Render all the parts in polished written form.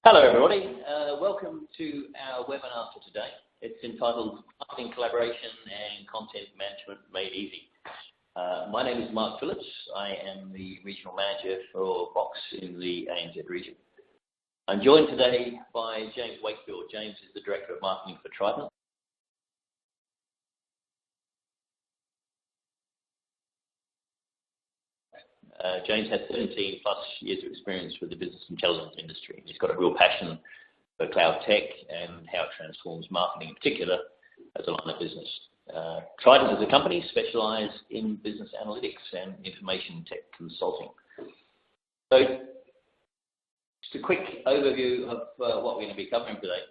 Hello everybody, welcome to our webinar for today. It's entitled Marketing Collaboration and Content Management Made Easy. My name is Mark Phillips. I am the Regional Manager for Box in the ANZ region. I'm joined today by James Wakefield. James is the Director of Marketing for Tridant. James has 17 plus years of experience with the business intelligence industry. He's got a real passion for cloud tech and how it transforms marketing in particular as a line of business. Tridant as a company specialise in business analytics and information tech consulting. So just a quick overview of what we're going to be covering today.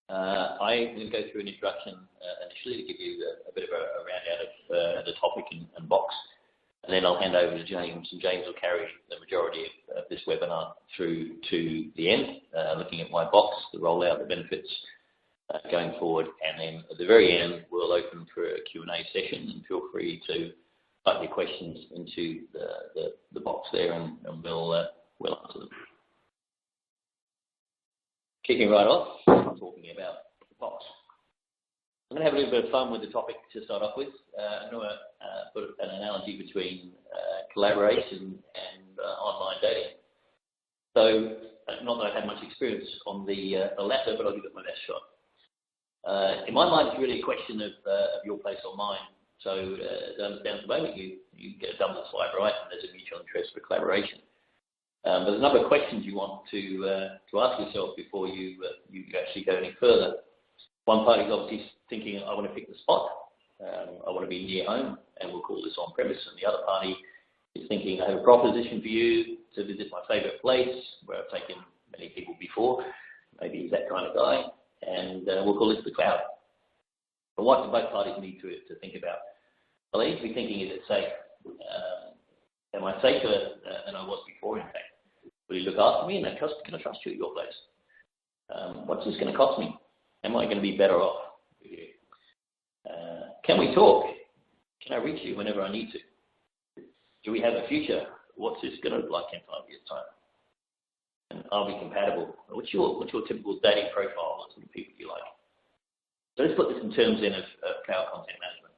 I'm going to go through an introduction initially to give you a bit of a round out of the topic and Box. And then I'll hand over to James, and James will carry the majority of this webinar through to the end, looking at my Box, the rollout, the benefits going forward. And then at the very end, we'll open for a Q&A session, and feel free to type your questions into the box there, and we'll answer them. Kicking right off, talking about the Box. I'm going to have a little bit of fun with the topic to start off with. I'm going to put an analogy between collaboration and online dating. So, not that I've had much experience on the latter, but I'll give it my best shot. In my mind, it's really a question of your place or mine. So, to understand at the moment, you get a double swipe right, and there's a mutual interest for collaboration. There's a number of questions you want to ask yourself before you actually go any further. One party is obviously thinking, I want to pick the spot, I want to be near home, and we'll call this on premise. And the other party is thinking, I have a proposition for you to visit my favourite place where I've taken many people before. Maybe he's that kind of guy, and we'll call this the cloud. But what do both parties need to think about? Well, they need to be thinking, is it safe? Am I safer than I was before, in fact? Will you look after me, and can I trust you at your place? What's this going to cost me? Am I going to be better off with you? Can we talk? Can I reach you whenever I need to? Do we have a future? What's this going to look like in 5 years' time? And are we compatible? What's your typical dating profile? What sort of people do you like? So let's put this in terms then of cloud content management.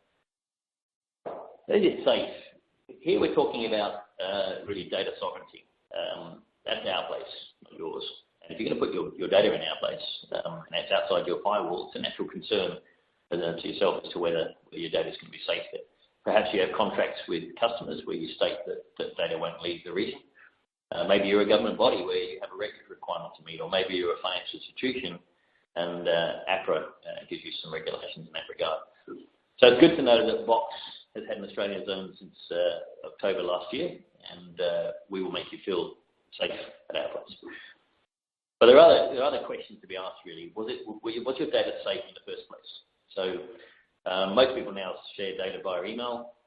Is it safe? Here we're talking about really data sovereignty. That's our place, not yours. And if you're going to put your data in our place, and that's outside your firewall, it's a natural concern to yourself as to whether your data is going to be safe there. Perhaps you have contracts with customers where you state that data won't leave the region. Maybe you're a government body where you have a regulatory requirement to meet, or maybe you're a financial institution and APRA gives you some regulations in that regard. So it's good to know that Box has had an Australian zone since October last year, and we will make you feel safe at our place. But there are other questions to be asked, really. Was your data safe in the first place? So most people now share data via email.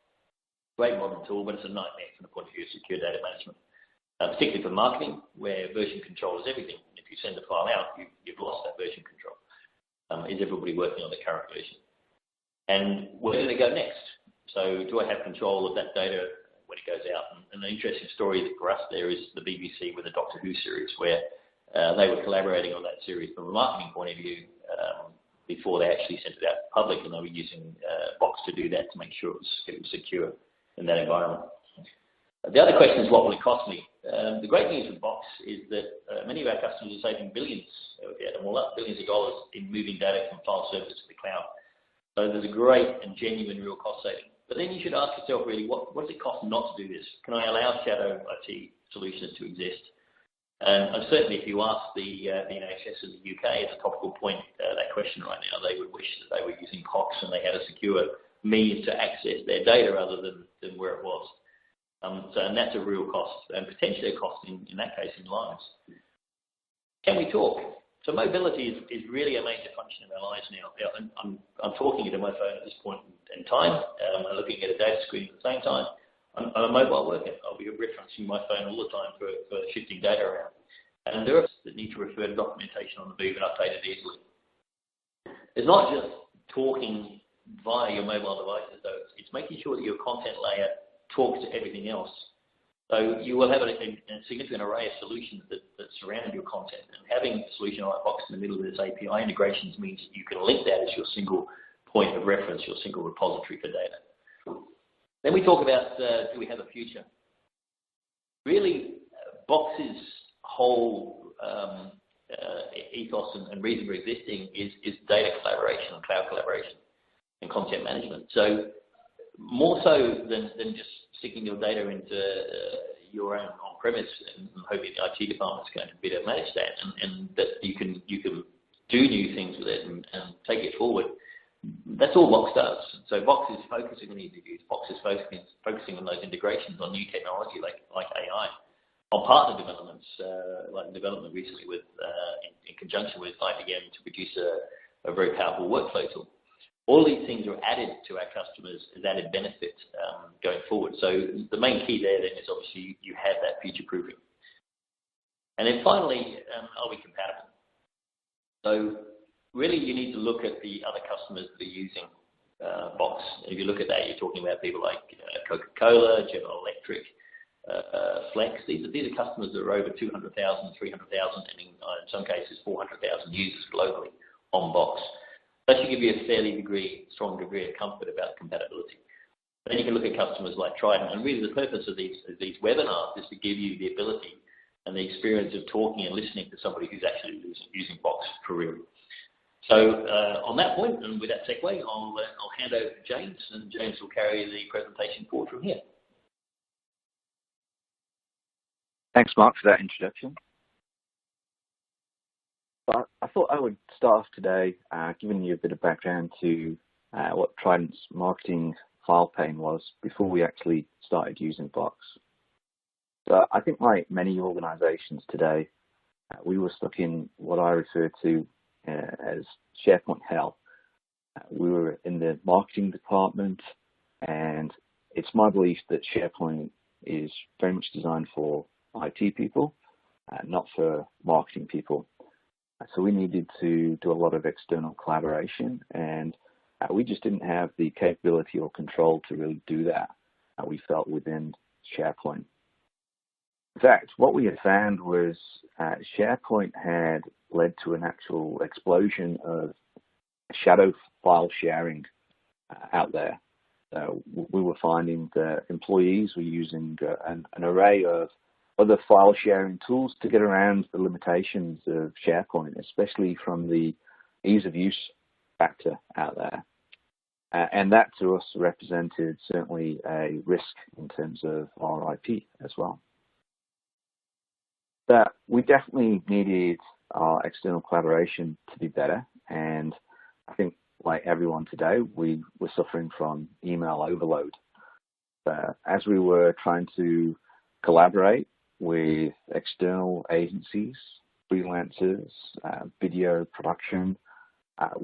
Great modern tool, but it's a nightmare from the point of view of secure data management, particularly for marketing, where version control is everything. And if you send a file out, you've lost that version control. Is everybody working on the current version? And where do they go next? So do I have control of that data when it goes out? And the interesting story for us there is the BBC with the Doctor Who series, where they were collaborating on that series from a marketing point of view before they actually sent it out to the public, and they were using Box to do that to make sure it was secure in that environment. The other question is, what will it cost me? The great news with Box is that many of our customers are saving billions, billions of dollars in moving data from file servers to the cloud. So there's a great and genuine real cost saving. But then you should ask yourself, really, what does it cost not to do this? Can I allow shadow IT solutions to exist? And certainly, if you ask the NHS in the UK, it's a topical point, that question right now. They would wish that they were using Box and they had a secure means to access their data other than where it was. And that's a real cost, and potentially a cost in that case in lives. Can we talk? So mobility is really a major function of our lives now. I'm talking into my phone at this point in time. I'm looking at a data screen at the same time. I'm a mobile worker. I'll be referencing my phone all the time for shifting data around. And there are that need to refer to documentation on the move and update it easily. It's not just talking via your mobile devices, though. It's making sure that your content layer talks to everything else. So you will have a significant array of solutions that surrounded your content. And having a solution like Box in the middle of this API integrations means that you can link that as your single point of reference, your single repository for data. Then we talk about, do we have a future? Really, Box's whole ethos and reason for existing is data collaboration and cloud collaboration and content management. So more so than just sticking your data into your own on-premise and hoping the IT department's going to be able to manage that, and that you can do new things with it and take it forward. That's all Box does. So Box is focusing on easy use. Box is focusing on those integrations on new technology like AI, on partner developments, like development recently with in conjunction with IBM to produce a very powerful workflow tool. All these things are added to our customers as added benefit going forward. So the main key there then is obviously you have that future proofing. And then finally, are we compatible? So really you need to look at the other customers that are using Box. If you look at that, you're talking about people like Coca-Cola, General Electric, Flex. These are customers that are over 200,000, 300,000, and in some cases 400,000 users globally on Box. That should give you a fairly strong degree of comfort about compatibility. Then you can look at customers like Tridant, and really the purpose of these webinars is to give you the ability and the experience of talking and listening to somebody who's actually using Box for real. So on that point, and with that segue, I'll hand over to James, and James will carry the presentation forward from here. Thanks, Mark, for that introduction. So I thought I would start off today giving you a bit of background to what Tridant's marketing file pane was before we actually started using Box. So I think like many organizations today, we were stuck in what I refer to as SharePoint hell. We were in the marketing department, and it's my belief that SharePoint is very much designed for IT people, not for marketing people. So we needed to do a lot of external collaboration, and we just didn't have the capability or control to really do that, we felt, within SharePoint. In fact, what we had found was SharePoint had led to an actual explosion of shadow file sharing out there. We were finding that employees were using an array of other file sharing tools to get around the limitations of SharePoint, especially from the ease of use factor out there. And that to us represented certainly a risk in terms of our IP as well. But we definitely needed our external collaboration to be better, and I think like everyone today, we were suffering from email overload. As we were trying to collaborate with external agencies, freelancers, video production,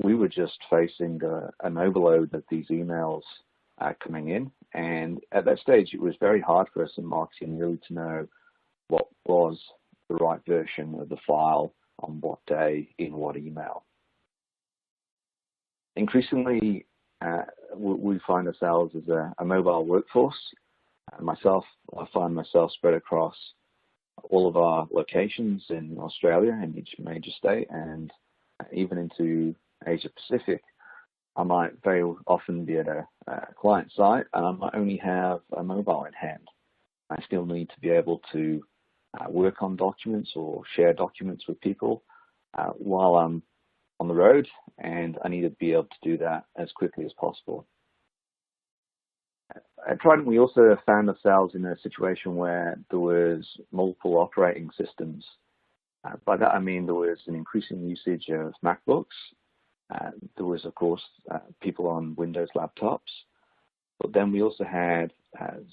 we were just facing an overload of these emails coming in. And at that stage, it was very hard for us in marketing really to know what was the right version of the file on what day in what email. Increasingly, we find ourselves as a mobile workforce. I find myself spread across all of our locations in Australia in each major state, and even into Asia Pacific. I might very often be at a client site, and I might only have a mobile in hand. I still need to be able to work on documents or share documents with people while I'm on the road, and I need to be able to do that as quickly as possible. At Trident, we also found ourselves in a situation where there was multiple operating systems. By that I mean there was an increasing usage of MacBooks. There was, of course, people on Windows laptops, but then we also had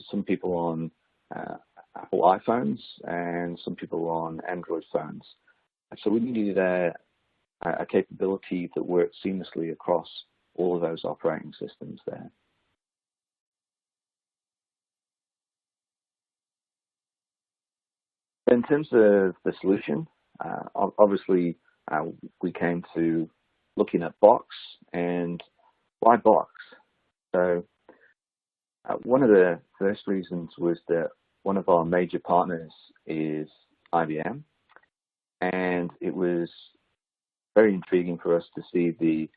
some people on Apple iPhones and some people on Android phones. So we needed a capability that worked seamlessly across all of those operating systems there. In terms of the solution, obviously we came to looking at Box, and why Box? So one of the first reasons was that one of our major partners is IBM, And it was very intriguing for us to see the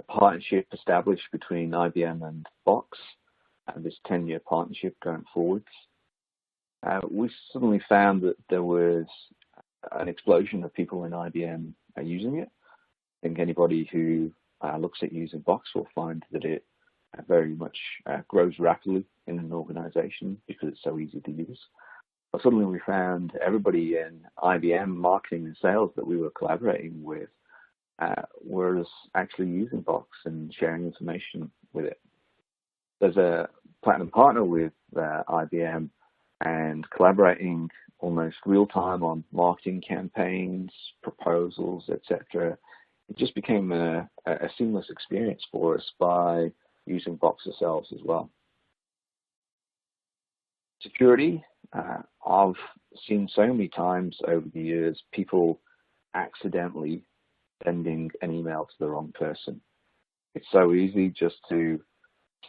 partnership established between IBM and Box, this 10-year partnership going forwards. We suddenly found that there was an explosion of people in IBM using it. I think anybody who looks at using Box will find that it very much grows rapidly in an organization because it's so easy to use. But suddenly we found everybody in IBM marketing and sales that we were collaborating with was actually using Box and sharing information with it. As a platinum partner with IBM and collaborating almost real time on marketing campaigns, proposals, etc., it just became a seamless experience for us by using Box ourselves as well. Security, I've seen so many times over the years people accidentally sending an email to the wrong person. It's so easy just to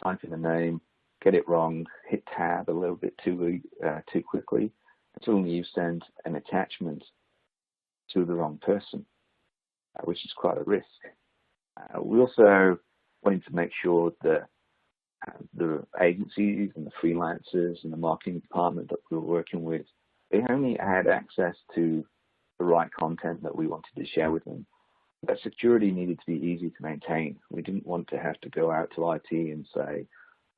type in a name, get it wrong, hit tab a little bit too quickly, and suddenly you send an attachment to the wrong person, which is quite a risk. We also wanted to make sure that the agencies and the freelancers and the marketing department that we were working with, they only had access to the right content that we wanted to share with them. That security needed to be easy to maintain. We didn't want to have to go out to IT and say,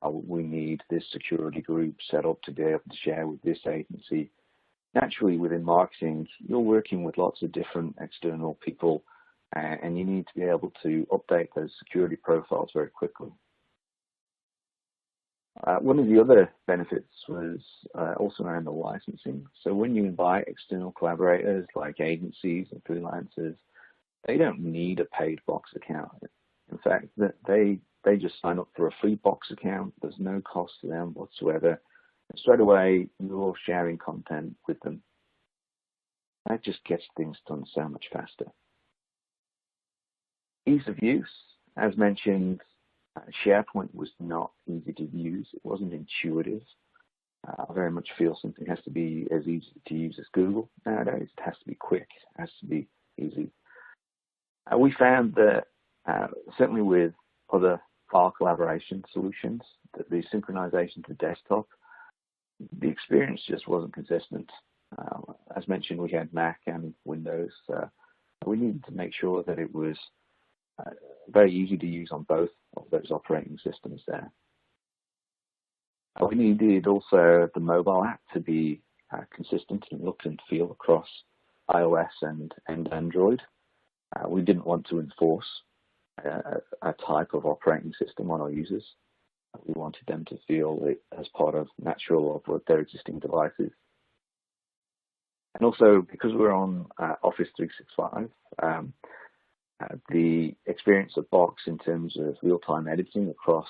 oh, we need this security group set up to be able to share with this agency. Naturally, within marketing, you're working with lots of different external people, and you need to be able to update those security profiles very quickly. One of the other benefits was also around the licensing. So when you invite external collaborators like agencies and freelancers, they don't need a paid Box account. In fact, they just sign up for a free Box account. There's no cost to them whatsoever. And straight away, you're sharing content with them. That just gets things done so much faster. Ease of use, as mentioned, SharePoint was not easy to use. It wasn't intuitive. I very much feel something has to be as easy to use as Google nowadays. It has to be quick. It has to be easy. We found that certainly with other file collaboration solutions, that the synchronization to desktop, the experience just wasn't consistent. As mentioned, we had Mac and Windows. We needed to make sure that it was very easy to use on both of those operating systems there. We needed also the mobile app to be consistent in look and feel across iOS and Android. We didn't want to enforce a type of operating system on our users. We wanted them to feel it as part of natural of their existing devices. And also, because we're on Office 365, the experience of Box in terms of real-time editing across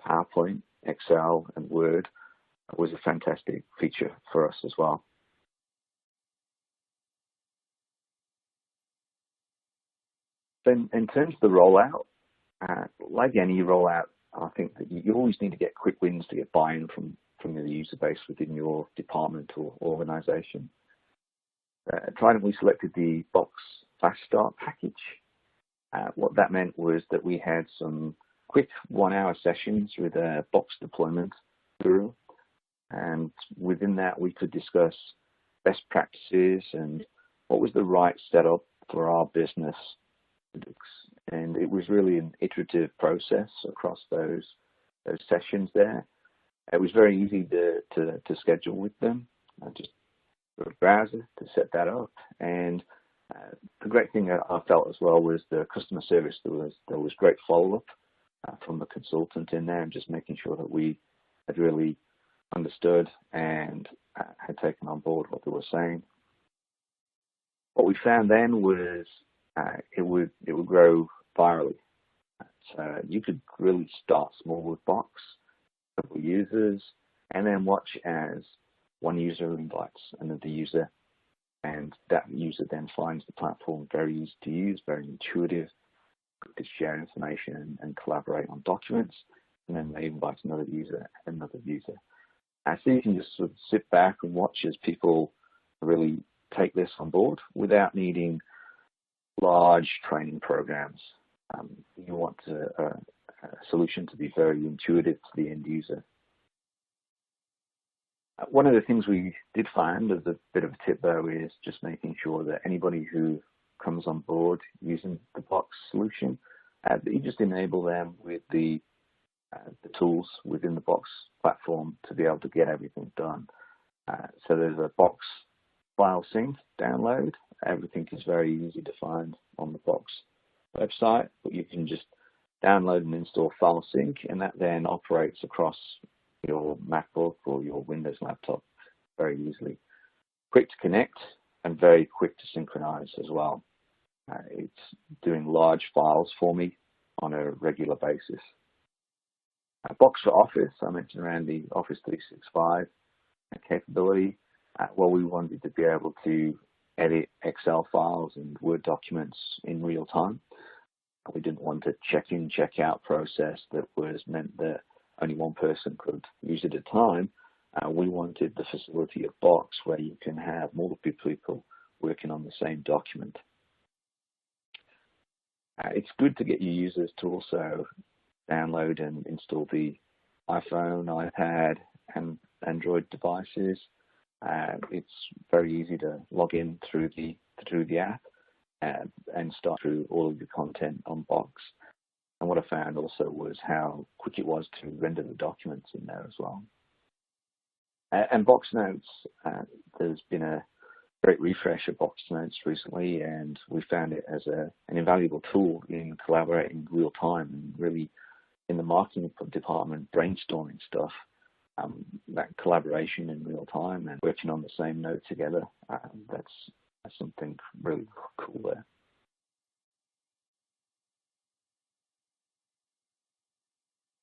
PowerPoint, Excel, and Word was a fantastic feature for us as well. Then, in terms of the rollout, like any rollout, I think that you always need to get quick wins to get buy-in from the user base within your department or organization. At Tridant, we selected the Box Fast Start package. What that meant was that we had some quick 1-hour sessions with a Box deployment guru, and within that we could discuss best practices and what was the right setup for our business. And it was really an iterative process across those sessions there. It was very easy to schedule with them. Just go to the browser to set that up. And the great thing I felt as well was the customer service. There was great follow-up from the consultant in there, and just making sure that we had really understood and had taken on board what they were saying. What we found then was it would grow virally. So you could really start small with Box, a couple of users, and then watch as one user invites another user, and that user then finds the platform very easy to use, very intuitive, to share information and collaborate on documents, and then they invite another user. So you can just sort of sit back and watch as people really take this on board without needing large training programs. You want a solution to be very intuitive to the end user. One of the things we did find as a bit of a tip though is just making sure that anybody who comes on board using the Box solution, that you just enable them with the tools within the Box platform to be able to get everything done. So there's a Box file sync download. Everything is very easy to find on the Box website, but you can just download and install file sync, and that then operates across your MacBook or your Windows laptop very easily. Quick to connect and very quick to synchronize as well. It's doing large files for me on a regular basis. Box for Office, I mentioned around the Office 365 capability. Well, we wanted to be able to edit Excel files and Word documents in real time. We didn't want a check-in, check-out process that was meant that only one person could use it at a time. We wanted the facility of Box where you can have multiple people working on the same document. It's good to get your users to also download and install the iPhone, iPad, and Android devices. It's very easy to log in through the app and start through all of the content on Box. And what I found also was how quick it was to render the documents in there as well. And Box Notes, there's been a great refresh of Box Notes recently, and we found it as an invaluable tool in collaborating real time and really in the marketing department brainstorming stuff. That collaboration in real time and working on the same note together, that's something really cool there.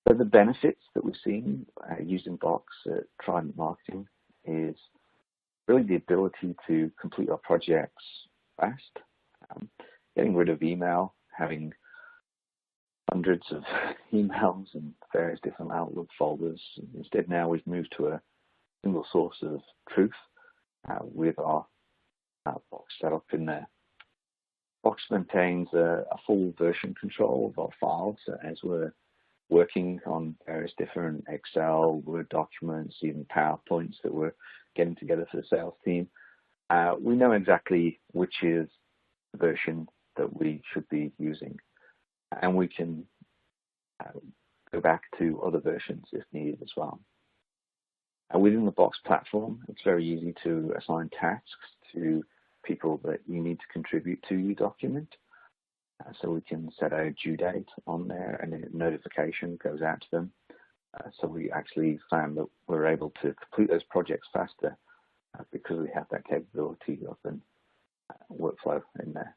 So the benefits that we've seen using Box at Tridant Marketing is really the ability to complete our projects fast, getting rid of email, having hundreds of emails and various different Outlook folders. Instead, now we've moved to a single source of truth with our Box set up in there. Box maintains a full version control of our files as we're working on various different Excel, Word documents, even PowerPoints that we're getting together for the sales team. We know exactly which is the version that we should be using, and we can go back to other versions if needed as well. Within the Box platform, it's very easy to assign tasks to people that you need to contribute to your document. So we can set a due date on there and a notification goes out to them. So we actually found that we're able to complete those projects faster because we have that capability of an workflow in there.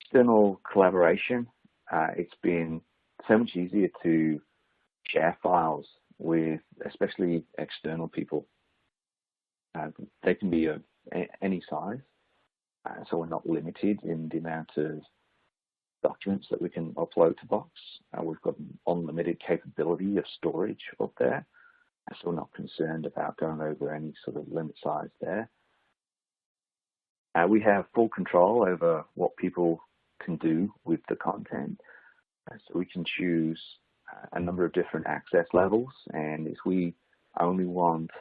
External collaboration, it's been so much easier to share files with especially external people. They can be of any size. So we're not limited in the amount of documents that we can upload to Box. We've got an unlimited capability of storage up there, so we're not concerned about going over any sort of limit size there. We have full control over what people can do with the content, so we can choose a number of different access levels, and if we only want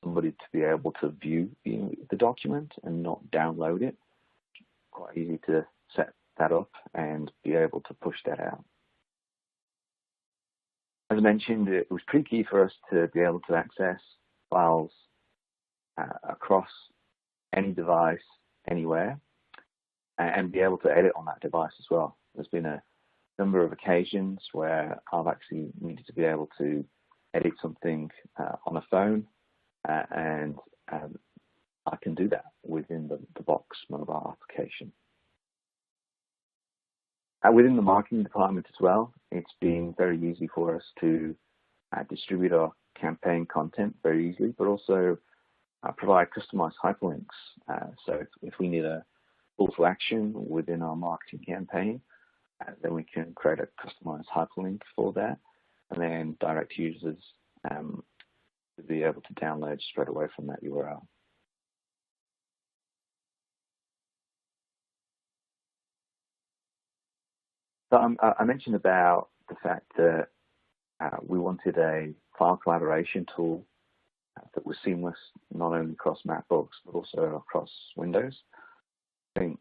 somebody to be able to view the document and not download it, quite easy to set that up and be able to push that out. As I mentioned, it was pretty key for us to be able to access files across any device, anywhere, and be able to edit on that device as well. There's been a number of occasions where I've actually needed to be able to edit something on a phone, and I can do that within the Box mobile application. Within the marketing department as well, it's been very easy for us to distribute our campaign content very easily, but also provide customized hyperlinks. So if we need a call to action within our marketing campaign, then we can create a customized hyperlink for that, and then direct users to be able to download straight away from that URL. So I mentioned about the fact that we wanted a file collaboration tool that was seamless not only across MacBooks but also across Windows. I think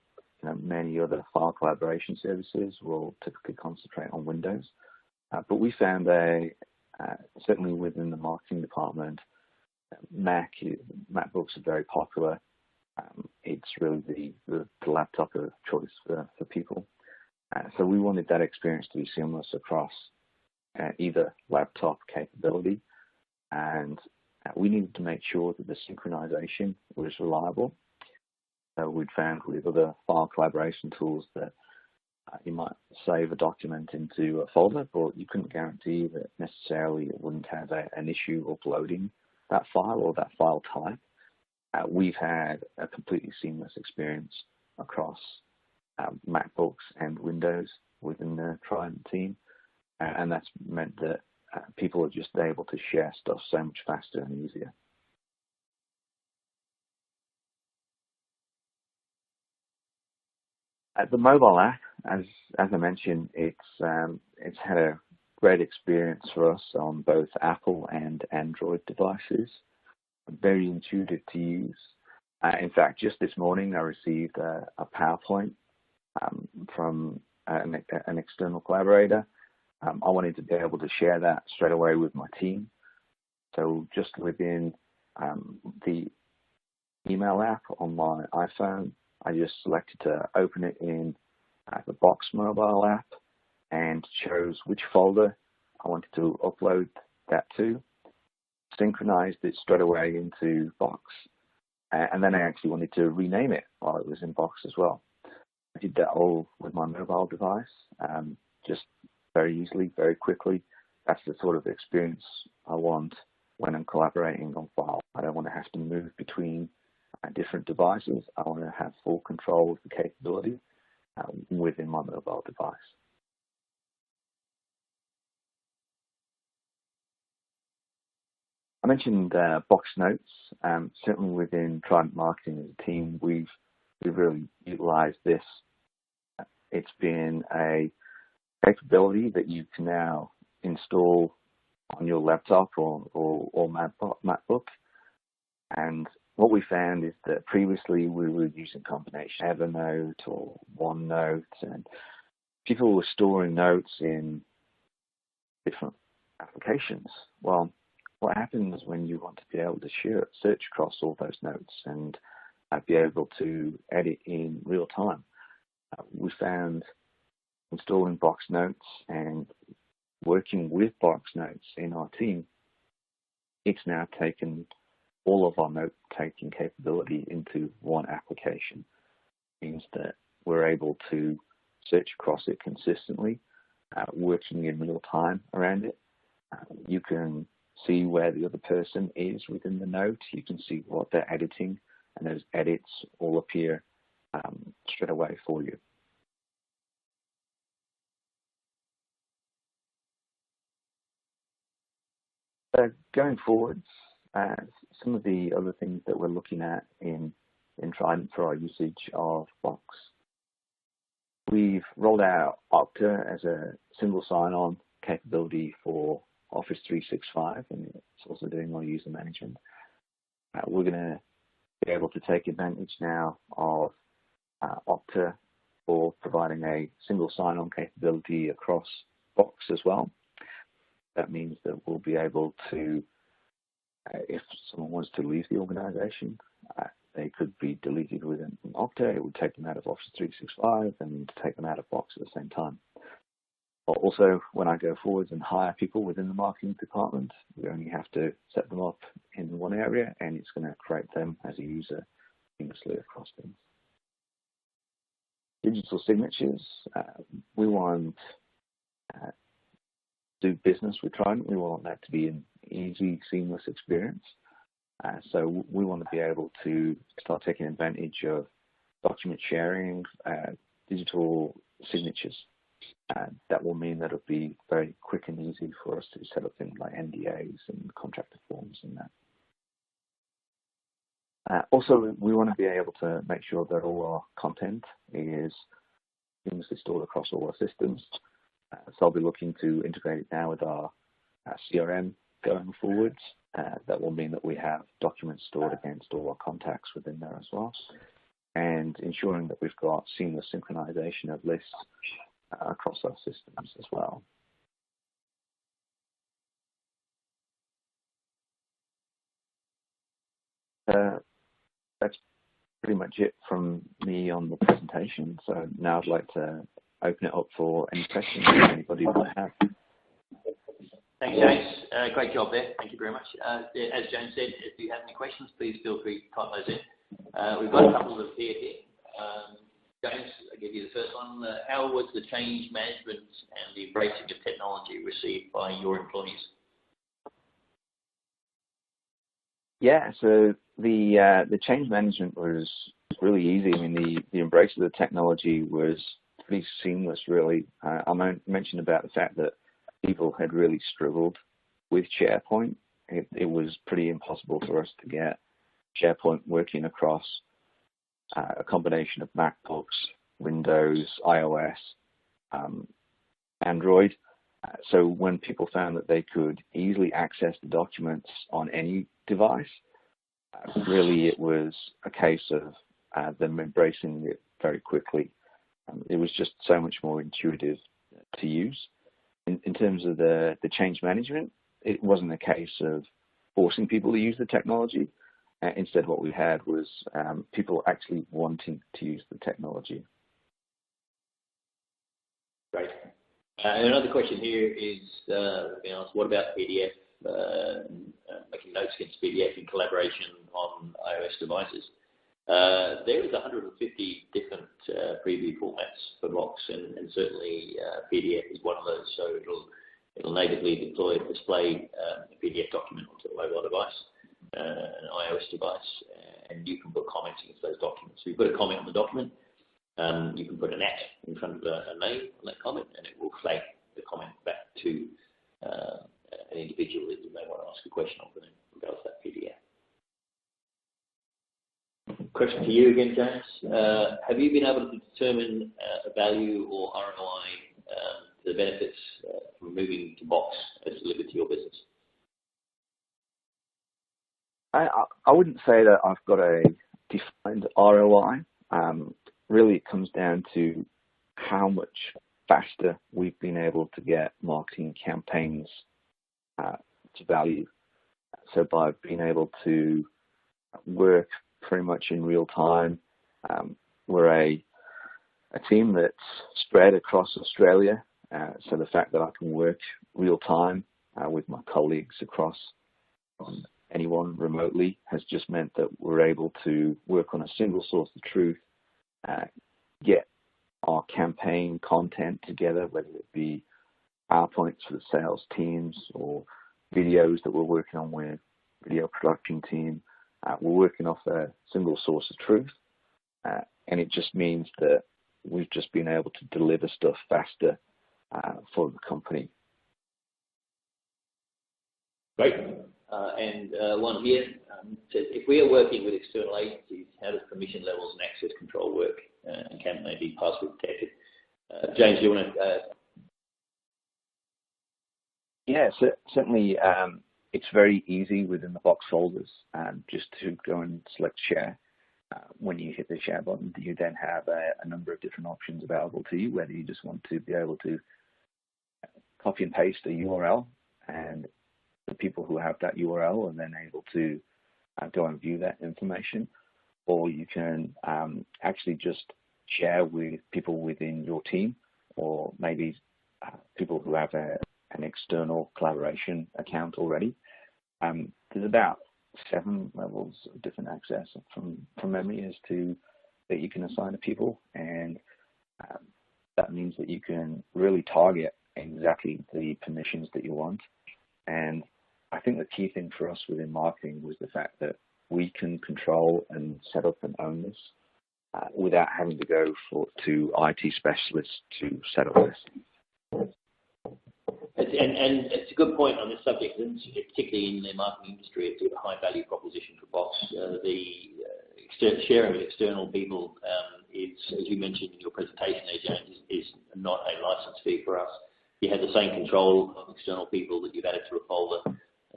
many other file collaboration services will typically concentrate on Windows, but we found certainly within the marketing department, MacBooks are very popular. It's really the laptop of choice for people. So we wanted that experience to be seamless across either laptop capability, and we needed to make sure that the synchronization was reliable. So we'd found with other file collaboration tools that you might save a document into a folder, but you couldn't guarantee that necessarily it wouldn't have an issue uploading that file or that file type. We've had a completely seamless experience across MacBooks and Windows within the Tridant team, and that's meant that people are just able to share stuff so much faster and easier. The mobile app, as I mentioned, it's had a great experience for us on both Apple and Android devices. Very intuitive to use. In fact, just this morning I received a PowerPoint from an external collaborator. I wanted to be able to share that straight away with my team. So just within the email app on my iPhone, I just selected to open it in the Box mobile app and chose which folder I wanted to upload that to, synchronized it straight away into Box, and then I actually wanted to rename it while it was in Box as well. I did that all with my mobile device, just very easily, very quickly. That's the sort of experience I want when I'm collaborating on file. I don't want to have to move between different devices. I want to have full control of the capability within my mobile device. I mentioned Box Notes. Certainly within Tridant Marketing as a team, we've really utilized this. It's been a capability that you can now install on your laptop or MacBook. And what we found is that previously we were using combination Evernote or OneNote, and people were storing notes in different applications. Well, what happens when you want to be able to search across all those notes and be able to edit in real time? We found installing Box Notes and working with Box Notes in our team, it's now taken all of our note-taking capability into one application. It means that we're able to search across it consistently, working in real time around it. You can see where the other person is within the note. You can see what they're editing, and those edits all appear straight away for you. So going forwards, some of the other things that we're looking at in Tridant for our usage of Box. We've rolled out Okta as a single sign-on capability for Office 365, and it's also doing our user management. We're going to be able to take advantage now of Okta for providing a single sign-on capability across Box as well. That means that we'll be able to, if someone wants to leave the organization, they could be deleted within Okta. It would take them out of Office 365 and take them out of Box at the same time. Also, when I go forwards and hire people within the marketing department, we only have to set them up in one area, and it's going to create them as a user seamlessly across things. Digital signatures. We want to do business with Tridant. We want that to be an easy, seamless experience. So we want to be able to start taking advantage of document sharing, digital signatures. That will mean that it'll be very quick and easy for us to set up things like NDAs and contractor forms and that. Also, we want to be able to make sure that all our content is seamlessly stored across all our systems. So I'll be looking to integrate it now with our CRM going forwards. That will mean that we have documents stored against all our contacts within there as well, and ensuring that we've got seamless synchronization of lists across our systems as well. That's pretty much it from me on the presentation. So now I'd like to open it up for any questions that anybody might have. Thanks, James. Great job there. Thank you very much. As James said, if you have any questions, please feel free to type those in. We've got a couple that appeared here. James, I'll give you the first one. How was the change management and the embracing of technology received by your employees? Yeah, so the change management was really easy. I mean, the embrace of the technology was pretty seamless, really. I mentioned about the fact that people had really struggled with SharePoint. It was pretty impossible for us to get SharePoint working across a combination of MacBooks, Windows, iOS, Android. So when people found that they could easily access the documents on any device, really it was a case of them embracing it very quickly. It was just so much more intuitive to use. In terms of the change management, it wasn't a case of forcing people to use the technology. Instead, what we had was people actually wanting to use the technology. Great. Another question here is being asked, what about PDF, making notes against PDF in collaboration on iOS devices? There is 150 different preview formats for Box, and certainly PDF is one of those. So it'll natively display a PDF document onto a mobile device, an iOS device, and you can put comments against those documents. So you put a comment on the document, you can put an @ in front of a name on that comment, and it will flag the comment back to an individual that you may want to ask a question of in regards to that PDF. Question to you again, James. Have you been able to determine a value or ROI to the benefits from moving to Box as delivered to your business? I wouldn't say that I've got a defined ROI. Really, it comes down to how much faster we've been able to get marketing campaigns to value. So by being able to work pretty much in real time, we're a team that's spread across Australia. So the fact that I can work real time with my colleagues across anyone remotely has just meant that we're able to work on a single source of truth, get our campaign content together, whether it be PowerPoints for the sales teams or videos that we're working on with video production team. We're working off a single source of truth, and it just means that we've just been able to deliver stuff faster for the company. Great. And one here says, if we are working with external agencies, how does permission levels and access control work, and can they be password protected? James, do you want to? Yeah, certainly. It's very easy within the Box folders just to go and select share. When you hit the share button, you then have a number of different options available to you, whether you just want to be able to copy and paste a URL, and the people who have that URL are then able to go and view that information, or you can actually just share with people within your team, or maybe people who have an external collaboration account already. There's about 7 levels of different access from memory as to that you can assign to people, and that means that you can really target exactly the permissions that you want. And I think the key thing for us within marketing was the fact that we can control and set up and own this without having to go to IT specialists to set up this. And it's a good point on this subject, and particularly in the marketing industry, it's a high value proposition for Box. The sharing with external people it's, as you mentioned in your presentation there, James, is not a license fee for us. You have the same control of external people that you've added to a folder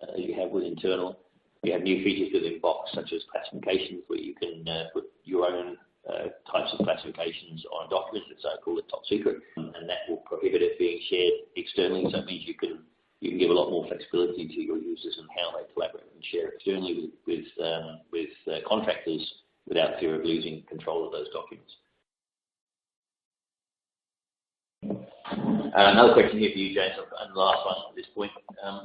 as you have with internal. You have new features within Box, such as classifications, where you can put your own types of classifications on documents. Let's say call it top secret, and that will prohibit it being shared externally. So it means you can give a lot more flexibility to your users and how they collaborate and share externally with contractors without fear of losing control of those documents. Another question here for you, James, and the last one at this point.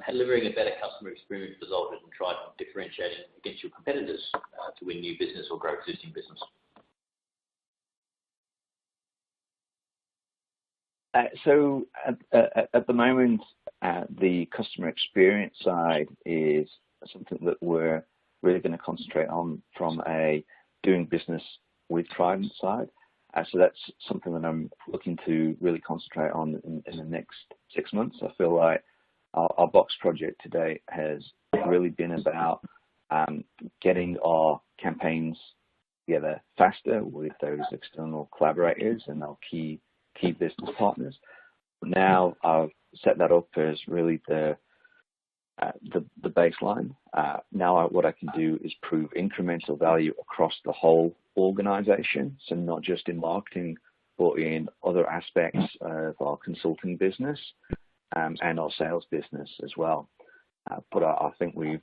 Delivering a better customer experience resulted in Tridant differentiating against your competitors to win new business or grow existing business? So at the moment, the customer experience side is something that we're really going to concentrate on from a doing business with Trident side. So that's something that I'm looking to really concentrate on in the next 6 months. I feel like our Box project today has really been about getting our campaigns together faster with those external collaborators and our key business partners. Now I've set that up as really the baseline. Now what I can do is prove incremental value across the whole organization, so not just in marketing, but in other aspects of our consulting business and our sales business as well. But I think we've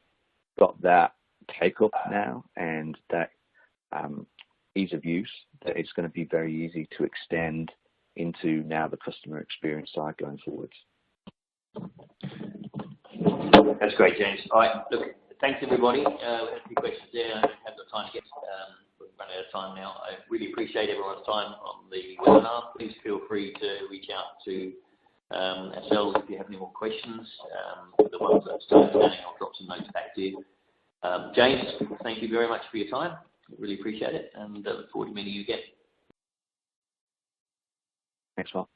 got that take up now, and that ease of use, that it's going to be very easy to extend into now the customer experience side going forwards. That's great, James. All right, look, thanks everybody. We had a few questions there. I don't have the time to get. We're running out of time now. I really appreciate everyone's time on the webinar. Please feel free to reach out to ourselves if you have any more questions. The ones that are still outstanding, I'll drop some notes back to you. James, thank you very much for your time. Really appreciate it, and look forward to meeting you again. Thanks, Mark.